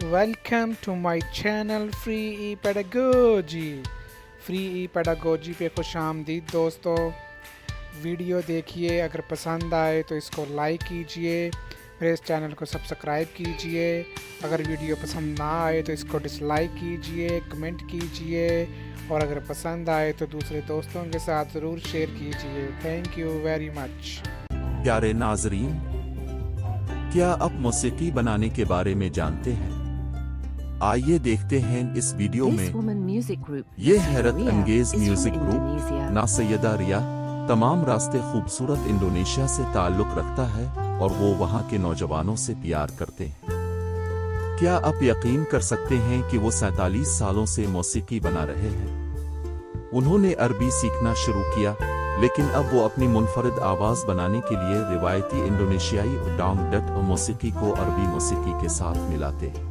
Welcome to my channel free E pedagogy. Free E pedagogy پہ خوش آمدید دوستو۔ ویڈیو دیکھیے، اگر پسند آئے تو اس کو لائک کیجئے، پھر اس چینل کو سبسکرائب کیجئے۔ اگر ویڈیو پسند نہ آئے تو اس کو ڈس لائک کیجئے، کمنٹ کیجئے، اور اگر پسند آئے تو دوسرے دوستوں کے ساتھ ضرور شیئر کیجئے۔ Thank you very much. پیارے ناظرین، کیا آپ موسیقی بنانے کے بارے میں جانتے ہیں؟ آئیے دیکھتے ہیں اس ویڈیو میں۔ یہ حیرت انگیز میوزک گروپ ناسیدہ ریا تمام راستے خوبصورت انڈونیشیا سے تعلق رکھتا ہے اور وہ وہاں کے نوجوانوں سے پیار کرتے ہیں۔ کیا آپ یقین کر سکتے ہیں کہ وہ 47 سالوں سے موسیقی بنا رہے ہیں؟ انہوں نے عربی سیکھنا شروع کیا، لیکن اب وہ اپنی منفرد آواز بنانے کے لیے روایتی انڈونیشیائی ڈانگ ڈٹ موسیقی کو عربی موسیقی کے ساتھ ملاتے ہیں۔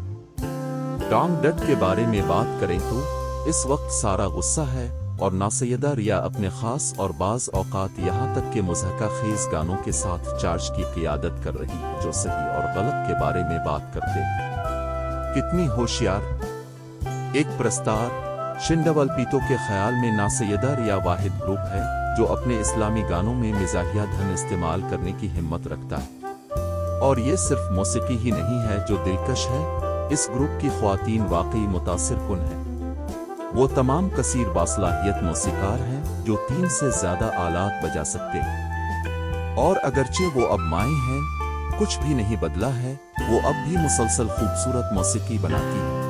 ڈانگ ڈٹ کے بارے میں بات کریں تو اس وقت سارا غصہ ہے اور ناسیدہ ریا اپنے خاص اور بعض اوقات یہاں تک کہ مضحکہ خیز گانوں کے ساتھ چارج کی قیادت کر رہی ہے جو صحیح اور غلط کے بارے میں بات کرتے ہیں۔ کتنی ہوشیار! ایک پرستار شنڈول پیتو کے خیال میں ناسیدہ ریا واحد گروپ ہے جو اپنے اسلامی گانوں میں مزاحیہ دھن استعمال کرنے کی ہمت رکھتا ہے۔ اور یہ صرف موسیقی ہی نہیں ہے جو دلکش ہے، اس گروپ کی خواتین واقعی متاثر کن ہیں۔ وہ تمام کثیر باصلاحیت موسیقار ہیں جو 3 سے زیادہ آلات بجا سکتے ہیں۔ اور اگرچہ وہ اب مائیں ہیں، کچھ بھی نہیں بدلا ہے، وہ اب بھی مسلسل خوبصورت موسیقی بناتی ہے۔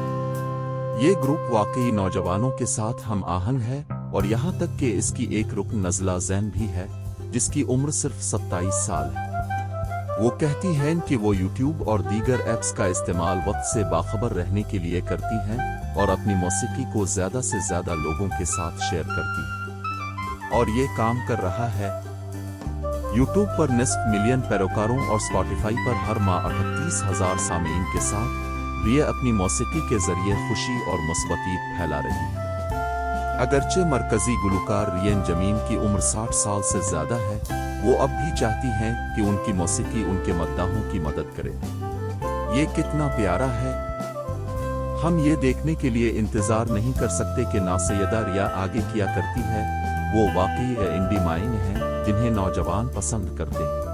یہ گروپ واقعی نوجوانوں کے ساتھ ہم آہنگ ہے، اور یہاں تک کہ اس کی ایک رکن نزلہ زین بھی ہے جس کی عمر صرف 27 سال ہے۔ وہ کہتی ہیں کہ وہ یوٹیوب اور دیگر ایپس کا استعمال وقت سے باخبر رہنے کے لیے کرتی ہیں اور اپنی موسیقی کو زیادہ سے زیادہ لوگوں کے ساتھ شیئر کرتی ہیں، اور یہ کام کر رہا ہے۔ یوٹیوب پر نصف ملین پیروکاروں اور اسپاٹیفائی پر ہر ماہ 38,000 سامعین کے ساتھ ریا اپنی موسیقی کے ذریعے خوشی اور مثبتیت پھیلا رہی ہے۔ اگرچہ مرکزی گلوکار ریان جمین کی عمر 60 سال سے زیادہ ہے، وہ اب بھی چاہتی ہیں کہ ان کی موسیقی ان کے مداحوں کی مدد کرے۔ یہ کتنا پیارا ہے! ہم یہ دیکھنے کے لیے انتظار نہیں کر سکتے کہ ناسیدہ ریا آگے کیا کرتی ہے۔ وہ واقعی انڈی مائن ہیں جنہیں نوجوان پسند کرتے ہیں۔